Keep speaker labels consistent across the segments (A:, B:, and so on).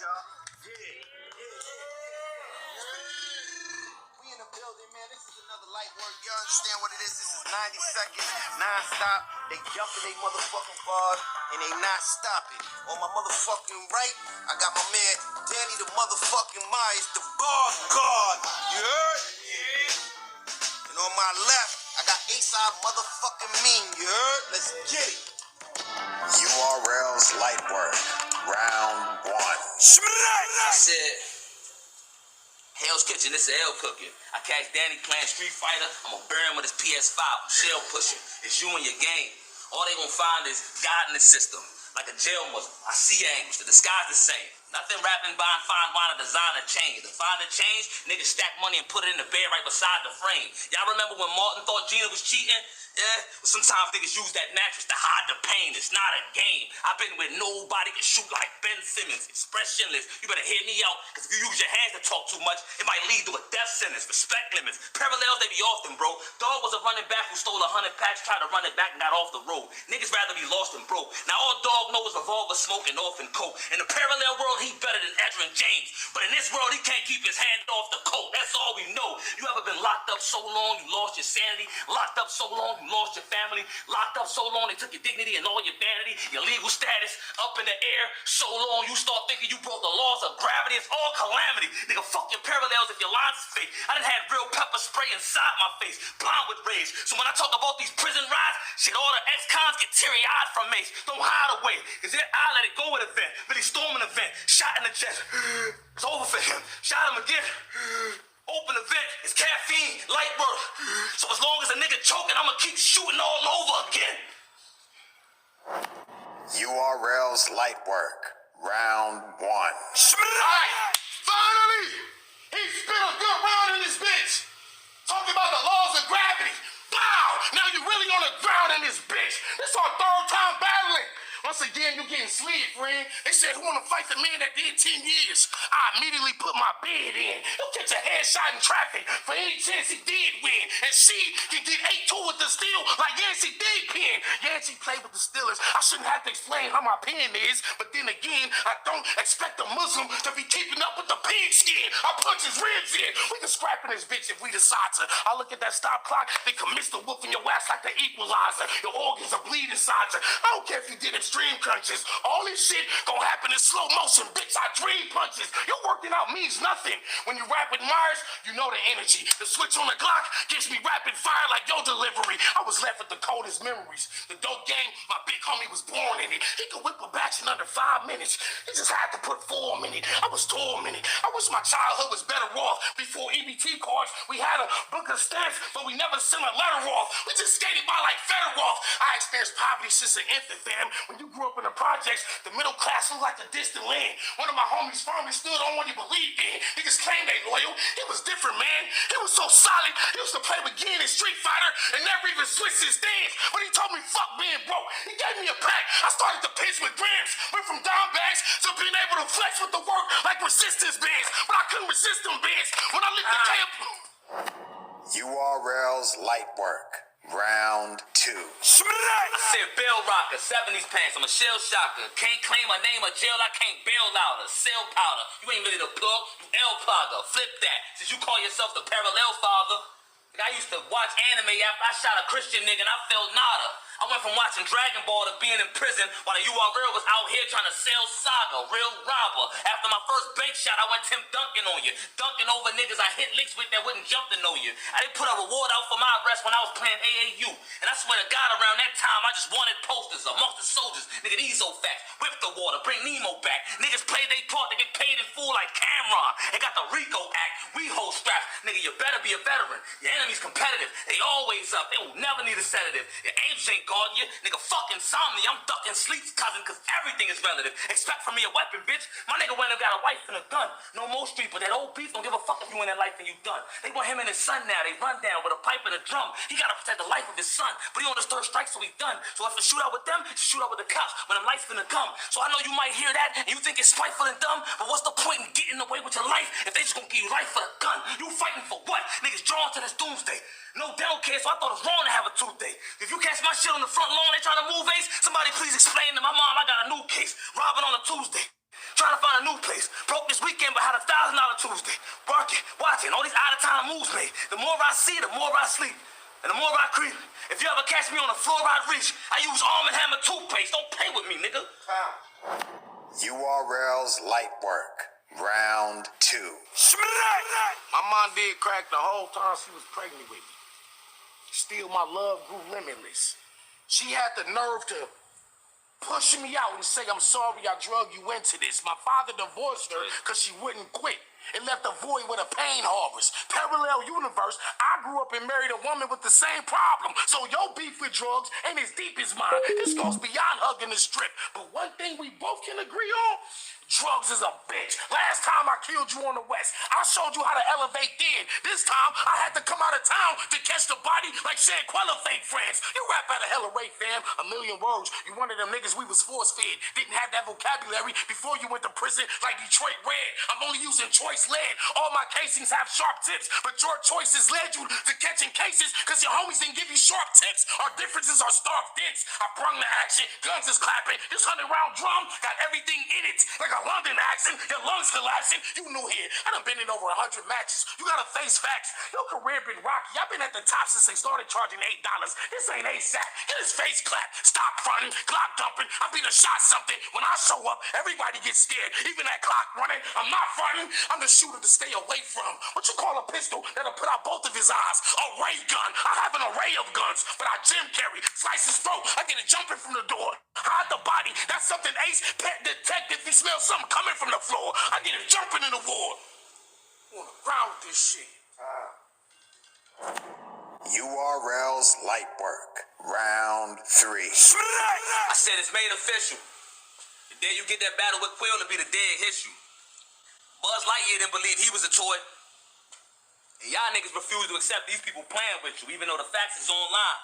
A: y'all. We in the building, man. This is another light work. You understand what it is? This is 90 seconds, non-stop. They jumping they motherfucking bars, and they not stopping. On my motherfucking right, I got my man Danny the motherfucking Myers, the bar guard. You heard? Yeah. And on my left, I got A-Side motherfucking Mean. You heard? Let's get it.
B: URL's light work. Round one.
C: I said, Hell's Kitchen, this is L cooking. I catch Danny playing Street Fighter, I'm gonna bury him with his PS5, shell pushing. It's you and your game. All they gonna find is God in the system, like a jail Muslim. I see angles, the disguise the same. Nothing rapping buying fine wine or designer change. To find a change, niggas stack money and put it in the bed right beside the frame. Y'all remember when Martin thought Gina was cheating? Yeah, sometimes niggas use that mattress to hide the pain. It's not a game. I've been where nobody can shoot like Ben Simmons. Expressionless. You better hear me out, because if you use your hands to talk too much, it might lead to a death sentence. Respect limits. Parallels, they be often, bro. Dog was a running back who stole 100 packs, tried to run it back and got off the road. Niggas rather be lost than broke. Now all Dog knows is revolver smoking off and coke. In the parallel world, he better than Edrin James. But in this world, he can't keep his hand off the coat. That's all we know. You ever been locked up so long, you lost your sanity? Locked up so long, you lost your family? Locked up so long, they took your dignity and all your vanity, your legal status up in the air so long, you start thinking you broke the laws of gravity. It's all calamity. Nigga, fuck your parallels if your lines is fake. I done had real pepper spray inside my face, blind with rage. So when I talk about these prison rides, shit, all the ex-cons get teary-eyed from Mace. Don't hide away, cause I let it go with a vent. Billy Storm an event, shot in the chest. It's over for him. Shot him again. Open the vent. It's caffeine, light work. So as long as a nigga choking, I'ma keep shooting all over again.
B: URL's light work. Round one.
A: Alright, finally, he spit a good round in this bitch. Talking about the laws of gravity. Wow, now you really on the ground in this bitch. This our third time battling. Once again, you getting slid, friend. They said, who wanna fight the man that did 10 years? I immediately put my bid in. He'll catch a headshot in traffic for any chance he did win. And she can get 8-2 with the steal like Yancey did pen. Yancey played with the Steelers. I shouldn't have to explain how my pen is, but then again, I don't expect a Muslim to be keeping up with the pigskin. I punch his ribs in. We can scrap in this bitch if we decide to. I look at that stop clock, they commit the whooping your ass like the equalizer. Your organs are bleeding inside you. I don't care if you did extreme crunches. All this shit gonna happen in slow motion, bitch. I dream punches. Your working out means nothing. When you rap with Myers, you know the energy. The switch on the Glock gives me rapid fire like your delivery. I was left with the coldest memories. The dope game, my big homie was born in it. He could whip a batch in under 5 minutes. He just had to put form in it. I was tormented. I wish my childhood was better off. Before EBT cards, we had a book of stamps, but we never sent a letter off. We just skated by like Federoff. I experienced poverty since an infant, fam. When you grew up in the projects, the middle class looked like a distant land. One of my homies firmly stood on what he believed in. Niggas claimed they loyal. He was different, man. He was so solid. He used to play with Gin and Street Fighter and never even switched his stance. But he told me, fuck being broke. He gave me a pack. I started to pitch with grams. Went from down bags to being able to flex with the work like resistance bands. But I couldn't resist them bands. When I lit the camp.
B: URL's light work. Round two.
C: I said bell rocker, 70s pants, I'm a shell shocker. Can't claim a name of jail, I can't bail out. Cell powder, you ain't really the plug, you L plugger. Flip that, since you call yourself the parallel father. I used to watch anime after I shot a Christian nigga and I felt nada. I went from watching Dragon Ball to being in prison while the URL was out here trying to sell Saga, real robber. After my first bank shot, I went Tim Duncan on you. Dunking over niggas I hit licks with that wouldn't jump to know you. I didn't put a reward out for my arrest when I was playing AAU. And I swear to God, around that time, I just wanted posters amongst the soldiers. Nigga, these old facts. Whip the water, bring Nemo back. Niggas play their part to get paid in full like Cameron. They got the RICO Act. We hold straps. Nigga, you better be a veteran. Your enemy's competitive. They always up. They will never need a sedative. Your angels ain't guarding you. Nigga, fuck insomnia. I'm ducking sleep's cousin because everything is relative. Expect from me a weapon, bitch. My nigga went and got a wife and a gun. No more street, but that old beef don't give a fuck if you in that life and you done. They want him and his son now. They run down with a pipe and a drum. He gotta protect the life of his son. But he on his third strike, so he done. So if it's shoot out with them, just shoot out with the cops when them lights finna come. So I know you might hear that and you think it's spiteful and dumb, but what's the point in getting away with your life if they just gonna give you life for the gun? You fighting for what? Niggas drawn to this doomsday. No dental care, so I thought it was wrong to have a toothache. If you catch my shit on the front lawn, they trying to move Ace, somebody please explain to my mom I got a new case. Robbing on a Tuesday. Trying to find a new place. Broke this weekend, but had a $1,000 Tuesday. Working, watching, all these out-of-town moves made. The more I see, the more I sleep. And the more I creep. If you ever catch me on a fluoride reach, I use Arm & Hammer toothpaste. Don't play with me, nigga.
B: URL's light work. Round 2.
A: My mom did crack the whole time she was pregnant with me. Still, my love grew limitless. She had the nerve to push me out and say, I'm sorry I drug you into this. My father divorced her because she wouldn't quit. It left a void where the pain harbors. Parallel universe, I grew up and married a woman with the same problem. So your beef with drugs ain't as deep as mine. This goes beyond hugging the strip. But one thing we both can agree on, drugs is a bitch. Last time I killed you on the West, I showed you how to elevate then. This time, I had to come out of town to catch the body like Shanquella fake friends. You rap out of hella rate, fam. A million words. You one of them niggas we was force-fed. Didn't have that vocabulary before you went to prison like Detroit Red. I'm only using choice lead. All my casings have sharp tips, but your choices led you to catching cases because your homies didn't give you sharp tips. Our differences are stark dents. I brung the action. Guns is clapping. This 100-round drum got everything in it. Like a London accent, your lungs collapsing. You new here. I done been in over 100 matches. You gotta face facts. Your career been rocky. I've been at the top since they started charging $8. This ain't ASAP. Get his face clapped. Stop fronting. Glock dumping. I beat a shot something. When I show up, everybody gets scared. Even that clock running. I'm not fronting. I'm the shooter to stay away from. What you call a pistol that'll put out both of his eyes? A ray gun. I have an array of guns, but I Jim carry. Slice his throat. I get it jumping from the door. Hide the body. That's something Ace pet detective. He smells something coming from the floor. I get him jumping in the ward. I wanna ground with this shit.
B: URL's light work. Round 3.
C: I said it's made official. The day you get that battle with Quill to be the day it hits you. Buzz Lightyear didn't believe he was a toy. And y'all niggas refuse to accept these people playing with you, even though the facts is online.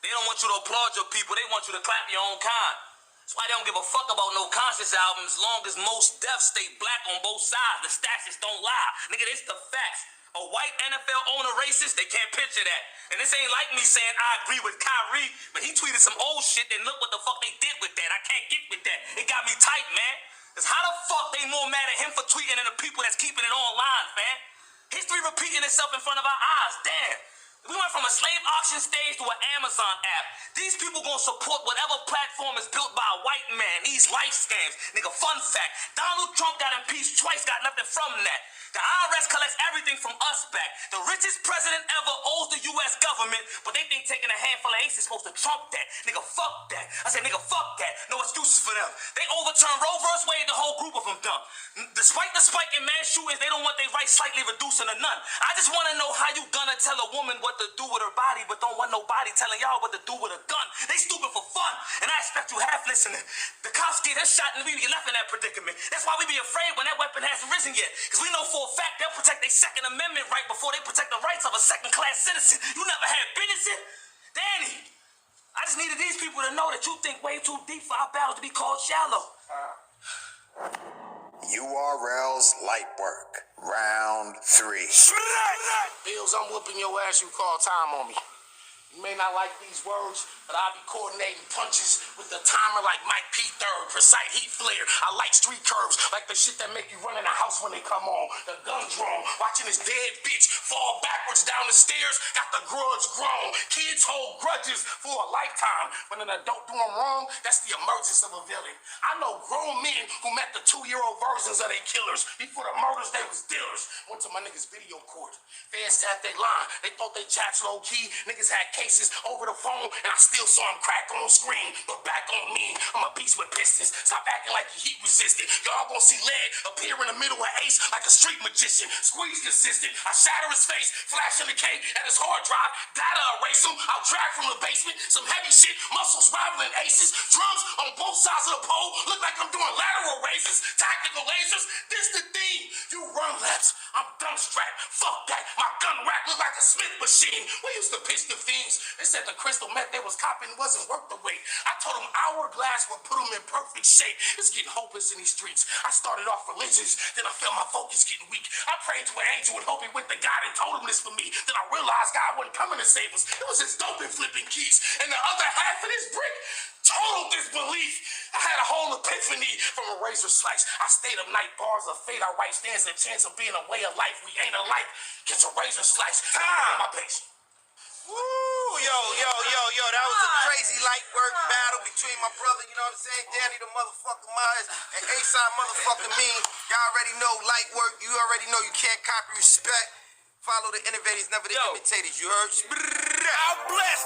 C: They don't want you to applaud your people. They want you to clap your own kind. That's why they don't give a fuck about no conscious albums, long as most deaths stay black on both sides. The stats just don't lie. Nigga, it's the facts. A white NFL owner racist, they can't picture that. And this ain't like me saying I agree with Kyrie, but he tweeted some old shit, and look what the fuck they did with that. I can't get with that. It got me tight, man. Cause how the fuck they more mad at him for tweeting than the people that's keeping it online, man? History repeating itself in front of our eyes, damn. We went from a slave auction stage to an Amazon app. These people gonna support whatever platform is built by a white man. These life scams. Nigga, fun fact. Donald Trump got impeached twice, got nothing from that. The IRS collects everything from us back. The richest president ever owes the U.S. government, but they think taking a handful of aces is supposed to trump that. Nigga, fuck that. I said, nigga, fuck that. No excuses for them. They overturned Roe vs. Wade, the whole group of them dumb. Despite the spike in mass shootings, they don't want their rights slightly reducing to none. I just want to know how you gonna tell a woman what to do with her body, but don't want nobody telling y'all what to do with a gun. They stupid for fun, and I expect you half listening. The cops get us shot and we get left in that predicament. That's why we be afraid when that weapon hasn't risen yet, because we know for a fact they'll protect their Second Amendment right before they protect the rights of a second-class citizen. You never had business in? Danny, I just needed these people to know that you think way too deep for our battles to be called shallow.
B: URL's light work. Round 3.
A: Bills, I'm whooping your ass. You call time on me. You may not like these words, but I'll be coordinating punches with the timer like Mike P. Third, precise heat flare. I like street curves, like the shit that make you run in the house when they come on. The gun drawn, watching this dead bitch fall backwards down the stairs, got the grudge grown. Kids hold grudges for a lifetime. When an adult do them wrong, that's the emergence of a villain. I know grown men who met the 2-year-old versions of their killers. Before the murders, they was dealers. Went to my niggas' video court. Fans tapped they line. They thought they chats low-key. Niggas had cases over the phone, and I still saw him crack on screen. But back on me, I'm a beast with pistons. Stop acting like you heat resistant. Y'all gonna see lead appear in the middle of Ace like a street magician. Squeeze consistent. I shatter his face, flash in the K at his hard drive. Data erase him. I'll drag from the basement. Some heavy shit, muscles rivaling Aces. Drums on both sides of the pole. Look like I'm doing lateral raises. Tactical lasers. This the theme. You run laps. I'm dumb strapped. Fuck that. My gun rack look like a Smith machine. We used to pitch the fiends. They said the crystal meth they was copping wasn't worth the wait. I told them hourglass would put them in perfect shape. It's getting hopeless in these streets. I started off religious, then I felt my focus getting weak. I prayed to an angel and hoped he went to God and told him this for me. Then I realized God wasn't coming to save us. It was his dope and flipping keys. And the other half of this brick, total disbelief. I had a whole epiphany from a razor slice. I stayed up night, bars of fate. I write stands a chance of being a way of life. We ain't alike. Gets a razor slice. Time. My pace.
D: Woo! Yo, that was a crazy light work battle between my brother, you know what I'm saying, Danny the motherfucker Myers, and A-Side motherfucker Amin. Y'all already know light work. You already know you can't copy respect. Follow the innovators, never the imitators. You heard? God bless.